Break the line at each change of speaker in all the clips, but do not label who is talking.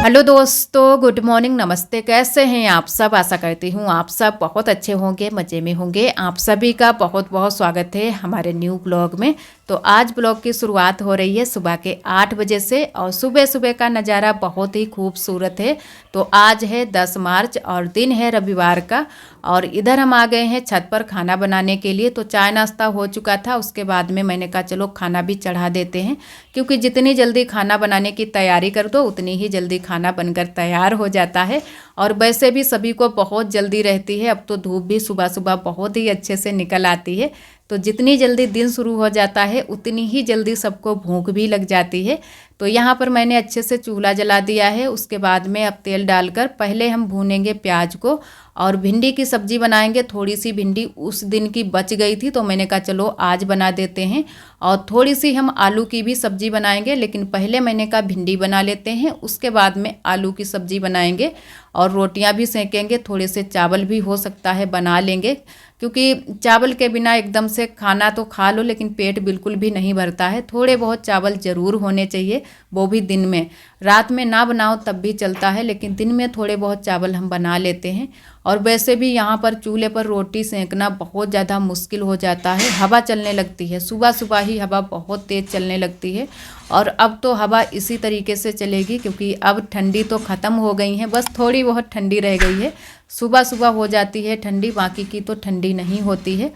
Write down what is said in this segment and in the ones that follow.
Hello दोस्तों, good morning, नमस्ते। कैसे हैं आप सब? आशा करती हूँ आप सब बहुत अच्छे होंगे, मज़े में होंगे। आप सभी का बहुत बहुत स्वागत है हमारे न्यू ब्लॉग में। तो आज ब्लॉग की शुरुआत हो रही है सुबह के 8 बजे से और सुबह सुबह का नज़ारा बहुत ही खूबसूरत है। तो आज है 10 मार्च और दिन है रविवार का। और इधर हम आ गए हैं छत पर खाना बनाने के लिए। तो चाय नाश्ता हो चुका था, उसके बाद में मैंने कहा चलो खाना भी चढ़ा देते हैं, क्योंकि जितनी जल्दी खाना बनाने की तैयारी कर दो उतनी ही जल्दी खाना बनकर तैयार हो जाता है। और वैसे भी सभी को बहुत जल्दी रहती है। अब तो धूप भी सुबह सुबह बहुत ही अच्छे से निकल आती है। तो जितनी जल्दी दिन शुरू हो जाता है उतनी ही जल्दी सबको भूख भी लग जाती है। तो यहाँ पर मैंने अच्छे से चूल्हा जला दिया है। उसके बाद में अब तेल डालकर पहले हम भूनेंगे प्याज को और भिंडी की सब्ज़ी बनाएंगे। थोड़ी सी भिंडी उस दिन की बच गई थी तो मैंने कहा चलो आज बना देते हैं। और थोड़ी सी हम आलू की भी सब्ज़ी बनाएंगे, लेकिन पहले मैंने कहा भिंडी बना लेते हैं, उसके बाद में आलू की सब्ज़ी बनाएंगे और रोटियां भी सेकेंगे। थोड़े से चावल भी हो सकता है बना लेंगे, क्योंकि चावल के बिना एकदम से खाना तो खा लो लेकिन पेट बिल्कुल भी नहीं भरता है। थोड़े बहुत चावल ज़रूर होने चाहिए, वो भी दिन में। रात में ना बनाओ तब भी चलता है, लेकिन दिन में थोड़े बहुत चावल हम बना लेते हैं। और वैसे भी यहाँ पर चूल्हे पर रोटी सेंकना बहुत ज़्यादा मुश्किल हो जाता है। हवा चलने लगती है, सुबह सुबह ही हवा बहुत तेज़ चलने लगती है। और अब तो हवा इसी तरीके से चलेगी, क्योंकि अब ठंडी तो ख़त्म हो गई है, बस थोड़ी बहुत ठंडी रह गई है। सुबह सुबह हो जाती है ठंडी, बाकी की तो ठंडी नहीं होती है।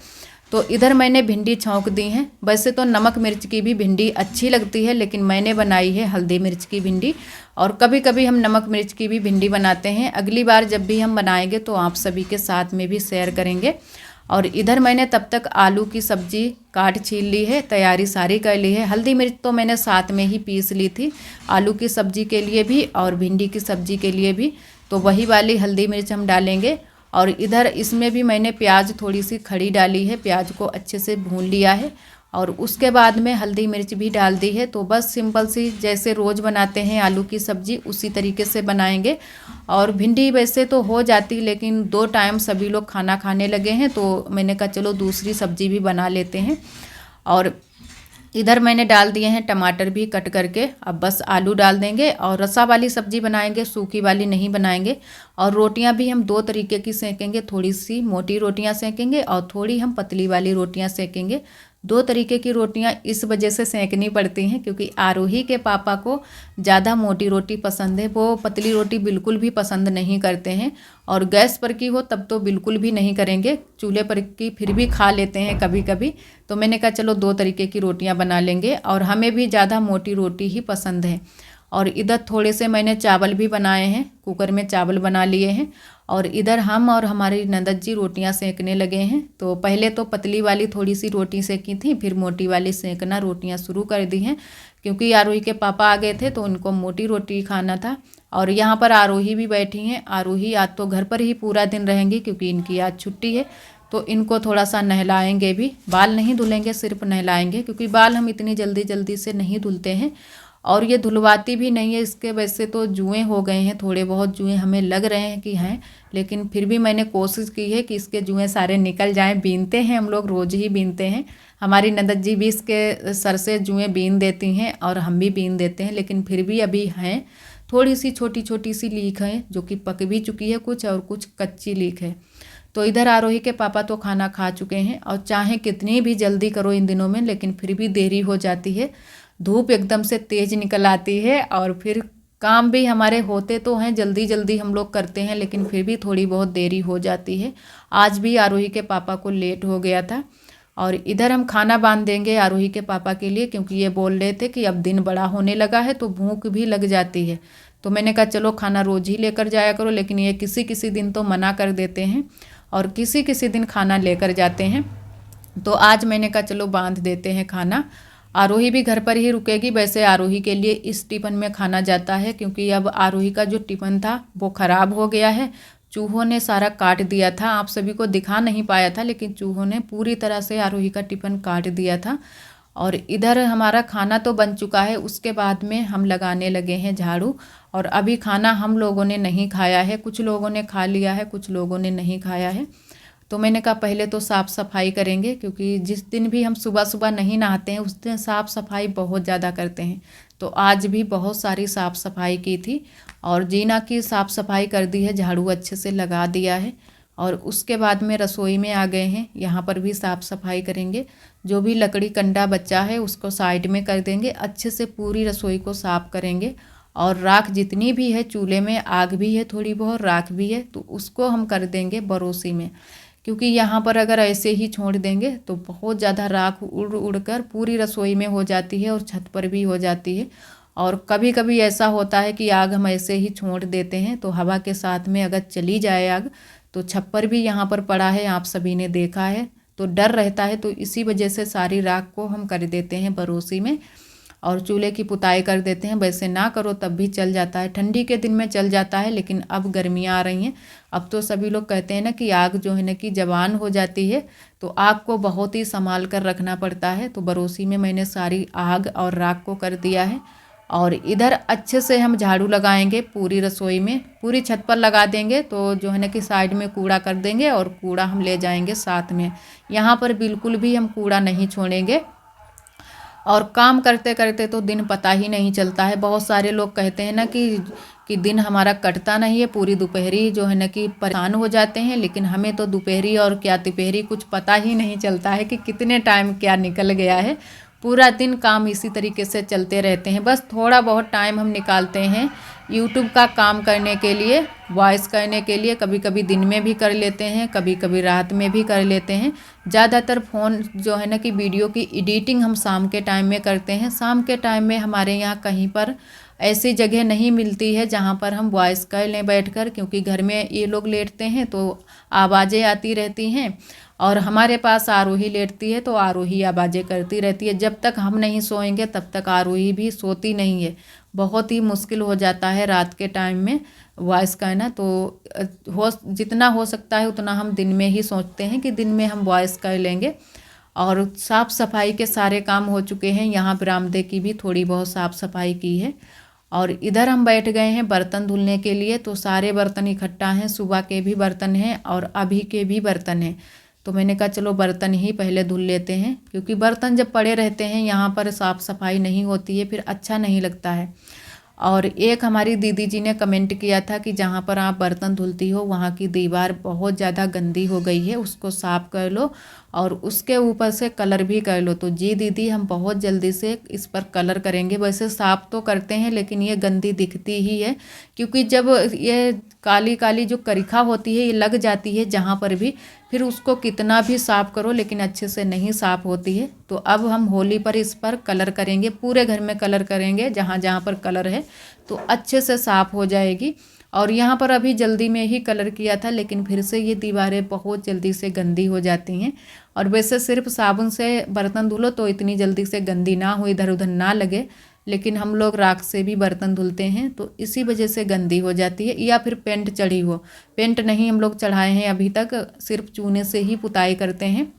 तो इधर मैंने भिंडी छौंक दी हैं। वैसे तो नमक मिर्च की भी भिंडी अच्छी लगती है, लेकिन मैंने बनाई है हल्दी मिर्च की भिंडी। और कभी कभी हम नमक मिर्च की भी भिंडी बनाते हैं। अगली बार जब भी हम बनाएंगे तो आप सभी के साथ में भी शेयर करेंगे। और इधर मैंने तब तक आलू की सब्ज़ी काट छील ली है, तैयारी सारी कर ली है। हल्दी मिर्च तो मैंने साथ में ही पीस ली थी, आलू की सब्ज़ी के लिए भी और भिंडी की सब्ज़ी के लिए भी। तो वही वाली हल्दी मिर्च हम डालेंगे। और इधर इसमें भी मैंने प्याज थोड़ी सी खड़ी डाली है, प्याज को अच्छे से भून लिया है और उसके बाद में हल्दी मिर्च भी डाल दी है। तो बस सिंपल सी जैसे रोज़ बनाते हैं आलू की सब्ज़ी उसी तरीके से बनाएंगे। और भिंडी वैसे तो हो जाती, लेकिन 2 टाइम सभी लोग खाना खाने लगे हैं तो मैंने कहा चलो दूसरी सब्ज़ी भी बना लेते हैं। और इधर मैंने डाल दिए हैं टमाटर भी कट करके। अब बस आलू डाल देंगे और रसा वाली सब्ज़ी बनाएंगे, सूखी वाली नहीं बनाएंगे। और रोटियां भी हम 2 तरीके की सेकेंगे, थोड़ी सी मोटी रोटियां सेकेंगे और थोड़ी हम पतली वाली रोटियां सेकेंगे। 2 तरीके की रोटियां इस वजह से सेकनी पड़ती हैं, क्योंकि आरोही के पापा को ज़्यादा मोटी रोटी पसंद है, वो पतली रोटी बिल्कुल भी पसंद नहीं करते हैं। और गैस पर की हो तब तो बिल्कुल भी नहीं करेंगे, चूल्हे पर की फिर भी खा लेते हैं कभी कभी। तो मैंने कहा चलो 2 तरीके की रोटियां बना लेंगे और हमें भी ज़्यादा मोटी रोटी ही पसंद है। और इधर थोड़े से मैंने चावल भी बनाए हैं, कुकर में चावल बना लिए हैं। और इधर हम और हमारी ननद जी रोटियां सेकने लगे हैं। तो पहले तो पतली वाली थोड़ी सी रोटी सेकी थी, फिर मोटी वाली सेकना रोटियां शुरू कर दी हैं, क्योंकि आरोही के पापा आ गए थे तो उनको मोटी रोटी खाना था। और यहाँ पर आरोही भी बैठी हैं। आरोही आज तो घर पर ही पूरा दिन रहेंगी, क्योंकि इनकी आज छुट्टी है। तो इनको थोड़ा सा नहलाएंगे भी, बाल नहीं धुलेंगे, सिर्फ नहलाएंगे, क्योंकि बाल हम इतनी जल्दी जल्दी से नहीं धुलते हैं। और ये धुलवाती भी नहीं है इसके। वैसे तो जुएँ हो गए हैं, थोड़े बहुत जुएँ हमें लग रहे हैं कि हैं, लेकिन फिर भी मैंने कोशिश की है कि इसके जुएँ सारे निकल जाएं। बीनते हैं हम लोग, रोज़ ही बीनते हैं। हमारी ननद जी भी इसके सर से जुएँ बीन देती हैं और हम भी बीन देते हैं, लेकिन फिर भी अभी हैं। थोड़ी सी छोटी छोटी सी लीक है जो कि पक भी चुकी है कुछ, और कुछ कच्ची लीक है। तो इधर आरोही के पापा तो खाना खा चुके हैं। और चाहे कितनी भी जल्दी करो इन दिनों में, लेकिन फिर भी देरी हो जाती है। धूप एकदम से तेज़ निकल आती है और फिर काम भी हमारे होते तो हैं, जल्दी जल्दी हम लोग करते हैं, लेकिन फिर भी थोड़ी बहुत देरी हो जाती है। आज भी आरोही के पापा को लेट हो गया था। और इधर हम खाना बांध देंगे आरोही के पापा के लिए, क्योंकि ये बोल रहे थे कि अब दिन बड़ा होने लगा है तो भूख भी लग जाती है। तो मैंने कहा चलो खाना रोज़ ही लेकर जाया करो, लेकिन ये किसी किसी दिन तो मना कर देते हैं और किसी किसी दिन खाना लेकर जाते हैं। तो आज मैंने कहा चलो बांध देते हैं खाना। आरोही भी घर पर ही रुकेगी। वैसे आरोही के लिए इस टिफ़िन में खाना जाता है, क्योंकि अब आरोही का जो टिफ़िन था वो ख़राब हो गया है। चूहों ने सारा काट दिया था, आप सभी को दिखा नहीं पाया था, लेकिन चूहों ने पूरी तरह से आरोही का टिफ़िन काट दिया था। और इधर हमारा खाना तो बन चुका है, उसके बाद में हम लगाने लगे हैं झाड़ू। और अभी खाना हम लोगों ने नहीं खाया है, कुछ लोगों ने खा लिया है, कुछ लोगों ने नहीं खाया है। तो मैंने कहा पहले तो साफ़ सफाई करेंगे, क्योंकि जिस दिन भी हम सुबह सुबह नहीं नहाते हैं उस दिन साफ़ सफाई बहुत ज़्यादा करते हैं। तो आज भी बहुत सारी साफ़ सफाई की थी और जीना की साफ़ सफाई कर दी है, झाड़ू अच्छे से लगा दिया है। और उसके बाद में रसोई में आ गए हैं, यहाँ पर भी साफ़ सफाई करेंगे। जो भी लकड़ी कंडा बचा है उसको साइड में कर देंगे, अच्छे से पूरी रसोई को साफ़ करेंगे। और राख जितनी भी है, चूल्हे में आग भी है, थोड़ी बहुत राख भी है, तो उसको हम कर देंगे बरोसी में, क्योंकि यहाँ पर अगर ऐसे ही छोड़ देंगे तो बहुत ज़्यादा राख उड़ उड़ कर पूरी रसोई में हो जाती है और छत पर भी हो जाती है। और कभी कभी ऐसा होता है कि आग हम ऐसे ही छोड़ देते हैं तो हवा के साथ में अगर चली जाए आग, तो छप्पर भी यहाँ पर पड़ा है, आप सभी ने देखा है, तो डर रहता है। तो इसी वजह से सारी राख को हम कर देते हैं बरोसी में और चूल्हे की पुताई कर देते हैं। वैसे ना करो तब भी चल जाता है, ठंडी के दिन में चल जाता है, लेकिन अब गर्मियाँ आ रही हैं। अब तो सभी लोग कहते हैं ना कि आग जो है ना कि जवान हो जाती है, तो आग को बहुत ही संभाल कर रखना पड़ता है। तो बरोसी में मैंने सारी आग और राख को कर दिया है। और इधर अच्छे से हम झाड़ू लगाएंगे, पूरी रसोई में, पूरी छत पर लगा देंगे, तो जो है ना कि साइड में कूड़ा कर देंगे और कूड़ा हम ले जाएंगे साथ में। यहाँ पर बिल्कुल भी हम कूड़ा नहीं छोड़ेंगे। और काम करते करते तो दिन पता ही नहीं चलता है। बहुत सारे लोग कहते हैं ना कि दिन हमारा कटता नहीं है, पूरी दोपहरी जो है ना कि परेशान हो जाते हैं, लेकिन हमें तो दोपहरी और क्या तिपहरी कुछ पता ही नहीं चलता है कि कितने टाइम क्या निकल गया है। पूरा दिन काम इसी तरीके से चलते रहते हैं। बस थोड़ा बहुत टाइम हम निकालते हैं यूट्यूब का काम करने के लिए, वॉइस करने के लिए। कभी कभी दिन में भी कर लेते हैं, कभी कभी रात में भी कर लेते हैं। ज़्यादातर फ़ोन जो है ना कि वीडियो की एडिटिंग हम शाम के टाइम में करते हैं। शाम के टाइम में हमारे यहाँ कहीं पर ऐसी जगह नहीं मिलती है जहाँ पर हम वॉइस कर लें बैठकर, क्योंकि घर में ये लोग लेटते हैं तो आवाज़ें आती रहती हैं और हमारे पास आरोही लेटती है तो आरोही आवाज़ें करती रहती है। जब तक हम नहीं सोएंगे तब तक आरोही भी सोती नहीं है। बहुत ही मुश्किल हो जाता है रात के टाइम में वॉइस करना। तो जितना हो सकता है उतना हम दिन में ही सोचते हैं कि दिन में हम वॉइस कर लेंगे। और साफ़ सफाई के सारे काम हो चुके हैं। यहाँ बरामदे की भी थोड़ी बहुत साफ़ सफाई की है। और इधर हम बैठ गए हैं बर्तन धुलने के लिए। तो सारे बर्तन इकट्ठा हैं, सुबह के भी बर्तन हैं और अभी के भी बर्तन हैं। तो मैंने कहा चलो बर्तन ही पहले धुल लेते हैं, क्योंकि बर्तन जब पड़े रहते हैं यहाँ पर साफ़ सफाई नहीं होती है, फिर अच्छा नहीं लगता है। और एक हमारी दीदी जी ने कमेंट किया था कि जहाँ पर आप बर्तन धुलती हो वहाँ की दीवार बहुत ज़्यादा गंदी हो गई है, उसको साफ़ कर लो और उसके ऊपर से कलर भी कर लो। तो जी दीदी, हम बहुत जल्दी से इस पर कलर करेंगे। वैसे साफ़ तो करते हैं लेकिन ये गंदी दिखती ही है, क्योंकि जब ये काली काली जो करिखा होती है ये लग जाती है जहाँ पर भी, फिर उसको कितना भी साफ़ करो लेकिन अच्छे से नहीं साफ़ होती है। तो अब हम होली पर इस पर कलर करेंगे, पूरे घर में कलर करेंगे, जहाँ जहाँ पर कलर है तो अच्छे से साफ़ हो जाएगी। और यहाँ पर अभी जल्दी में ही कलर किया था, लेकिन फिर से ये दीवारें बहुत जल्दी से गंदी हो जाती हैं। और वैसे सिर्फ साबुन से बर्तन धुलो तो इतनी जल्दी से गंदी ना हो, इधर उधर ना लगे, लेकिन हम लोग राख से भी बर्तन धुलते हैं तो इसी वजह से गंदी हो जाती है। या फिर पेंट चढ़ी हो, पेंट नहीं हम लोग चढ़ाए हैं अभी तक, सिर्फ चूने से ही पुताई करते हैं।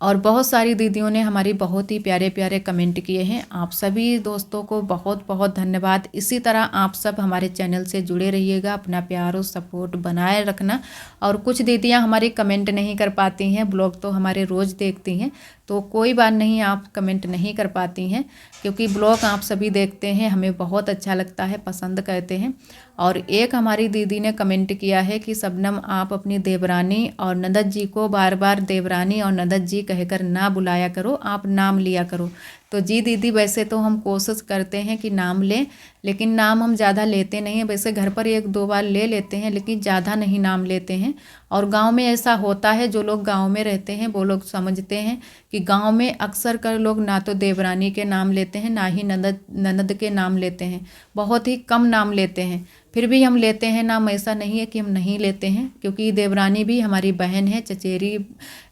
और बहुत सारी दीदियों ने हमारी बहुत ही प्यारे प्यारे कमेंट किए हैं। आप सभी दोस्तों को बहुत बहुत धन्यवाद। इसी तरह आप सब हमारे चैनल से जुड़े रहिएगा, अपना प्यार और सपोर्ट बनाए रखना। और कुछ दीदियां हमारी कमेंट नहीं कर पाती हैं, ब्लॉग तो हमारे रोज़ देखती हैं, तो कोई बात नहीं, आप कमेंट नहीं कर पाती हैं, क्योंकि ब्लॉग आप सभी देखते हैं, हमें बहुत अच्छा लगता है, पसंद करते हैं। और एक हमारी दीदी ने कमेंट किया है कि शबनम, आप अपनी देवरानी और ननद जी को बार बार देवरानी और ननद जी कहकर ना बुलाया करो, आप नाम लिया करो। तो जी दीदी, वैसे तो हम कोशिश करते हैं कि नाम लें, लेकिन नाम हम ज़्यादा लेते नहीं हैं। वैसे घर पर एक दो बार ले लेते हैं, लेकिन ज़्यादा नहीं नाम लेते हैं। और गांव में ऐसा होता है, जो लोग गांव में रहते हैं वो लोग समझते हैं कि गांव में अक्सर कर लोग ना तो देवरानी के नाम लेते हैं, ना ही ननद के नाम लेते हैं, बहुत ही कम नाम लेते हैं। फिर भी हम लेते हैं नाम, ऐसा नहीं है कि हम नहीं लेते हैं, क्योंकि देवरानी भी हमारी बहन है, चचेरी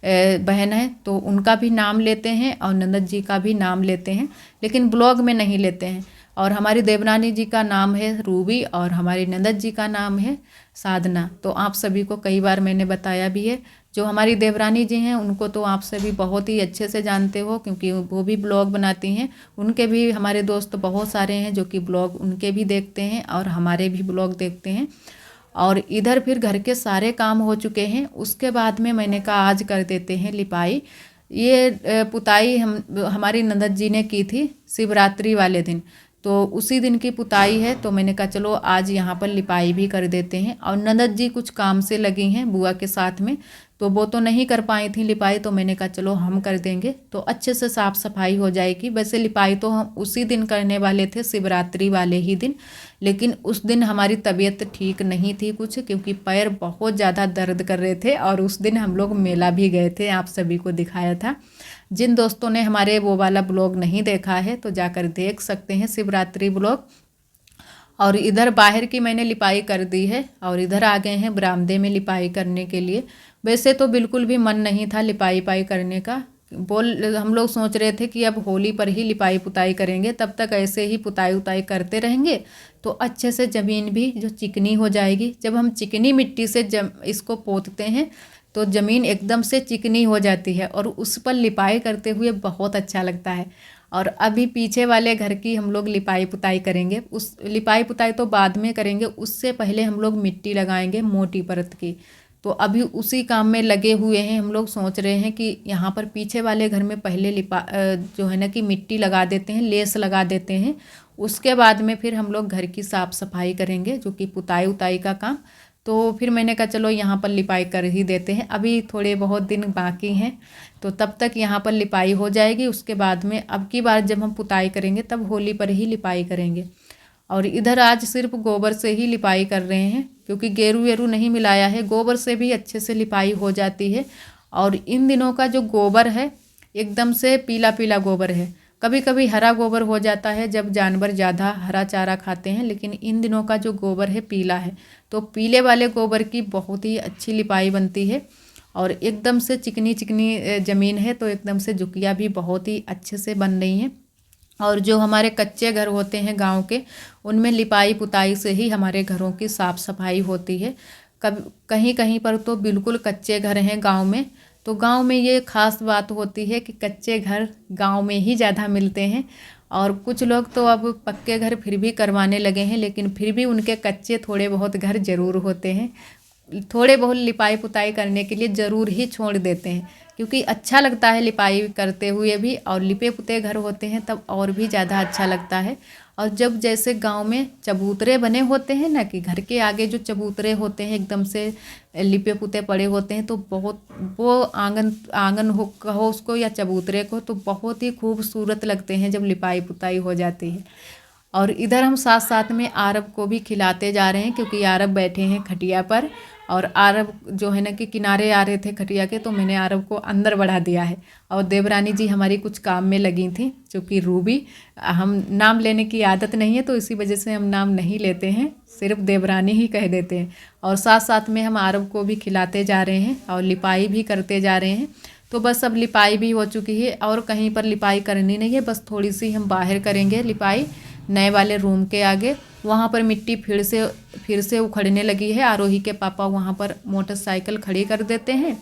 बहन है, तो उनका भी नाम लेते हैं और ननद जी का भी नाम लेते हैं, लेकिन ब्लॉग में नहीं लेते हैं। और हमारी देवरानी जी का नाम है रूबी और हमारी ननद जी का नाम है साधना। तो आप सभी को कई बार मैंने बताया भी है। जो हमारी देवरानी जी हैं उनको तो आप सभी बहुत ही अच्छे से जानते हो, क्योंकि वो भी ब्लॉग बनाती हैं। उनके भी हमारे दोस्त बहुत सारे हैं जो कि ब्लॉग उनके भी देखते हैं और हमारे भी ब्लॉग देखते हैं। और इधर फिर घर के सारे काम हो चुके हैं। उसके बाद में मैंने कहा आज कर देते हैं लिपाई। ये पुताई हमारी ननद जी ने की थी शिवरात्रि वाले दिन, तो उसी दिन की पुताई है। तो मैंने कहा चलो आज यहाँ पर लिपाई भी कर देते हैं। और ननद जी कुछ काम से लगी हैं बुआ के साथ में, तो वो तो नहीं कर पाई थी लिपाई, तो मैंने कहा चलो हम कर देंगे तो अच्छे से साफ़ सफाई हो जाएगी। वैसे लिपाई तो हम उसी दिन करने वाले थे, शिवरात्रि वाले ही दिन, लेकिन उस दिन हमारी तबीयत ठीक नहीं थी कुछ, क्योंकि पैर बहुत ज़्यादा दर्द कर रहे थे। और उस दिन हम लोग मेला भी गए थे, आप सभी को दिखाया था। जिन दोस्तों ने हमारे वो वाला ब्लॉग नहीं देखा है तो जाकर देख सकते हैं शिवरात्रि ब्लॉग। और इधर बाहर की मैंने लिपाई कर दी है और इधर आ गए हैं बरामदे में लिपाई करने के लिए। वैसे तो बिल्कुल भी मन नहीं था लिपाई पाई करने का, हम लोग सोच रहे थे कि अब होली पर ही लिपाई पुताई करेंगे, तब तक ऐसे ही पुताई उताई करते रहेंगे तो अच्छे से ज़मीन भी जो चिकनी हो जाएगी। जब हम चिकनी मिट्टी से इसको पोतते हैं तो ज़मीन एकदम से चिकनी हो जाती है और उस पर लिपाई करते हुए बहुत अच्छा लगता है। और अभी पीछे वाले घर की हम लोग लिपाई पुताई करेंगे, उस लिपाई पुताई तो बाद में करेंगे, उससे पहले हम लोग मिट्टी लगाएंगे मोटी परत की। तो अभी उसी काम में लगे हुए हैं। हम लोग सोच रहे हैं कि यहाँ पर पीछे वाले घर में पहले जो है ना कि मिट्टी लगा देते हैं, लेस लगा देते हैं, उसके बाद में फिर हम लोग घर की साफ़ सफाई करेंगे, जो कि पुताई उताई का काम। तो फिर मैंने कहा चलो यहाँ पर लिपाई कर ही देते हैं, अभी थोड़े बहुत दिन बाकी हैं तो तब तक यहाँ पर लिपाई हो जाएगी। उसके बाद में अब की बार जब हम पुताई करेंगे तब होली पर ही लिपाई करेंगे। और इधर आज सिर्फ गोबर से ही लिपाई कर रहे हैं, क्योंकि गेरू वेरू नहीं मिलाया है, गोबर से भी अच्छे से लिपाई हो जाती है। और इन दिनों का जो गोबर है एकदम से पीला पीला गोबर है, कभी कभी हरा गोबर हो जाता है जब जानवर ज़्यादा हरा चारा खाते हैं, लेकिन इन दिनों का जो गोबर है पीला है। तो पीले वाले गोबर की बहुत ही अच्छी लिपाई बनती है और एकदम से चिकनी चिकनी ज़मीन है तो एकदम से झुकियाँ भी बहुत ही अच्छे से बन रही हैं। और जो हमारे कच्चे घर होते हैं गांव के, उनमें लिपाई पुताई से ही हमारे घरों की साफ़ सफाई होती है। कहीं कहीं पर तो बिल्कुल कच्चे घर हैं गांव में, तो गांव में ये ख़ास बात होती है कि कच्चे घर गांव में ही ज़्यादा मिलते हैं। और कुछ लोग तो अब पक्के घर फिर भी करवाने लगे हैं, लेकिन फिर भी उनके कच्चे थोड़े बहुत घर ज़रूर होते हैं। थोड़े बहुत लिपाई पुताई करने के लिए ज़रूर ही छोड़ देते हैं, क्योंकि अच्छा लगता है लिपाई करते हुए भी, और लिपे पुते घर होते हैं तब और भी ज़्यादा अच्छा लगता है। और जब जैसे गांव में चबूतरे बने होते हैं ना, कि घर के आगे जो चबूतरे होते हैं एकदम से लिपे पुते पड़े होते हैं, तो बहुत वो आंगन हो कहो उसको या चबूतरे को, तो बहुत ही खूबसूरत लगते हैं जब लिपाई पुताई हो जाती है। और इधर हम साथ साथ में आरब को भी खिलाते जा रहे हैं, क्योंकि आरब बैठे हैं खटिया पर और आरब जो है ना कि किनारे आ रहे थे खटिया के, तो मैंने आरब को अंदर बढ़ा दिया है। और देवरानी जी हमारी कुछ काम में लगी थी, क्योंकि रूबी, हम नाम लेने की आदत नहीं है तो इसी वजह से हम नाम नहीं लेते हैं, सिर्फ देवरानी ही कह देते हैं। और साथ साथ में हम आरब को भी खिलाते जा रहे हैं और लिपाई भी करते जा रहे हैं। तो बस अब लिपाई भी हो चुकी है और कहीं पर लिपाई करनी नहीं है, बस थोड़ी सी हम बाहर करेंगे लिपाई नए वाले रूम के आगे। वहाँ पर मिट्टी फिर से उखड़ने लगी है। आरोही के पापा वहाँ पर मोटरसाइकिल खड़ी कर देते हैं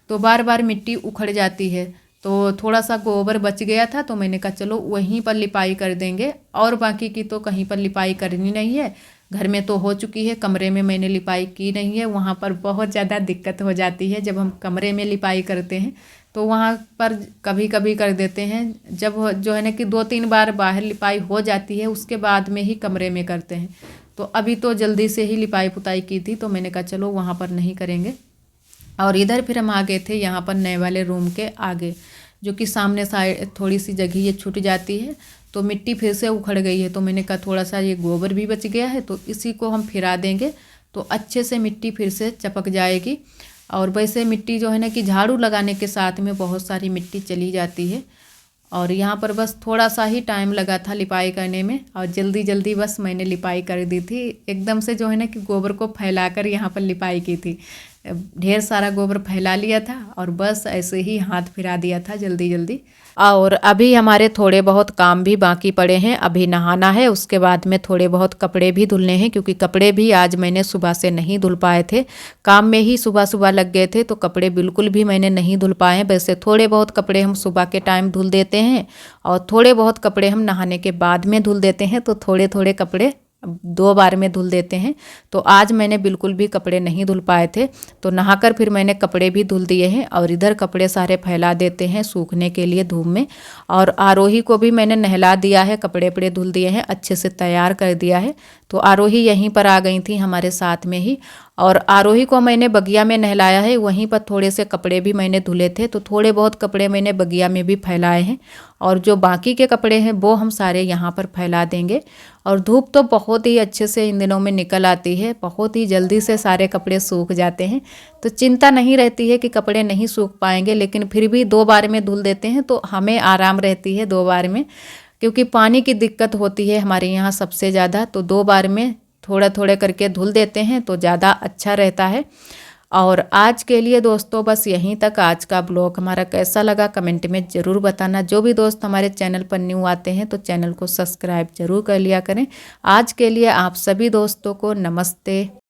तो बार बार मिट्टी उखड़ जाती है। तो थोड़ा सा गोबर बच गया था तो मैंने कहा चलो वहीं पर लिपाई कर देंगे, और बाकी की तो कहीं पर लिपाई करनी नहीं है। घर में तो हो चुकी है, कमरे में मैंने लिपाई की नहीं है, वहाँ पर बहुत ज़्यादा दिक्कत हो जाती है। जब हम कमरे में लिपाई करते हैं तो वहाँ पर कभी कभी कर देते हैं, जब जो है ना कि 2-3 बार बाहर लिपाई हो जाती है उसके बाद में ही कमरे में करते हैं। तो अभी तो जल्दी से ही लिपाई पुताई की थी तो मैंने कहा चलो वहाँ पर नहीं करेंगे। और इधर फिर हम आ गए थे यहाँ पर नए वाले रूम के आगे, जो कि सामने साइड थोड़ी सी जगह ये छूट जाती है तो मिट्टी फिर से उखड़ गई है। तो मैंने कहा थोड़ा सा ये गोबर भी बच गया है तो इसी को हम फिरा देंगे तो अच्छे से मिट्टी फिर से चपक जाएगी। और वैसे मिट्टी जो है ना कि झाड़ू लगाने के साथ में बहुत सारी मिट्टी चली जाती है। और यहाँ पर बस थोड़ा सा ही टाइम लगा था लिपाई करने में और जल्दी जल्दी बस मैंने लिपाई कर दी थी। एकदम से जो है ना कि गोबर को फैलाकर यहाँ पर लिपाई की थी, ढेर सारा गोबर फैला लिया था और बस ऐसे ही हाथ फिरा दिया था जल्दी जल्दी। और अभी हमारे थोड़े बहुत काम भी बाकी पड़े हैं, अभी नहाना है, उसके बाद में थोड़े बहुत कपड़े भी धुलने हैं, क्योंकि कपड़े भी आज मैंने सुबह से नहीं धुल पाए थे, काम में ही सुबह सुबह लग गए थे तो कपड़े बिल्कुल भी मैंने नहीं धुल पाए। वैसे थोड़े बहुत कपड़े हम सुबह के टाइम धुल देते हैं और थोड़े बहुत कपड़े हम नहाने के बाद में धुल देते हैं, तो थोड़े थोड़े कपड़े 2 बार में धुल देते हैं। तो आज मैंने बिल्कुल भी कपड़े नहीं धुल पाए थे, तो नहाकर फिर मैंने कपड़े भी धुल दिए हैं और इधर कपड़े सारे फैला देते हैं सूखने के लिए धूप में। और आरोही को भी मैंने नहला दिया है, कपड़े वपड़े धुल दिए हैं, अच्छे से तैयार कर दिया है। तो आरोही यहीं पर आ गई थी हमारे साथ में ही, और आरोही को मैंने बगिया में नहलाया है। वहीं पर थोड़े से कपड़े भी मैंने धुले थे, तो थोड़े बहुत कपड़े मैंने बगिया में भी फैलाए हैं, और जो बाकी के कपड़े हैं वो हम सारे यहाँ पर फैला देंगे। और धूप तो बहुत ही अच्छे से इन दिनों में निकल आती है, बहुत ही जल्दी से सारे कपड़े सूख जाते हैं। तो चिंता नहीं रहती है कि कपड़े नहीं सूख पाएंगे, लेकिन फिर भी 2 बार में धुल देते हैं तो हमें आराम रहती है 2 बार में, क्योंकि पानी की दिक्कत होती है हमारे यहाँ सबसे ज़्यादा। तो 2 बार में थोड़ा थोड़ा करके धुल देते हैं तो ज़्यादा अच्छा रहता है। और आज के लिए दोस्तों बस यहीं तक। आज का ब्लॉग हमारा कैसा लगा कमेंट में ज़रूर बताना। जो भी दोस्त हमारे चैनल पर न्यू आते हैं तो चैनल को सब्सक्राइब जरूर कर लिया करें। आज के लिए आप सभी दोस्तों को नमस्ते।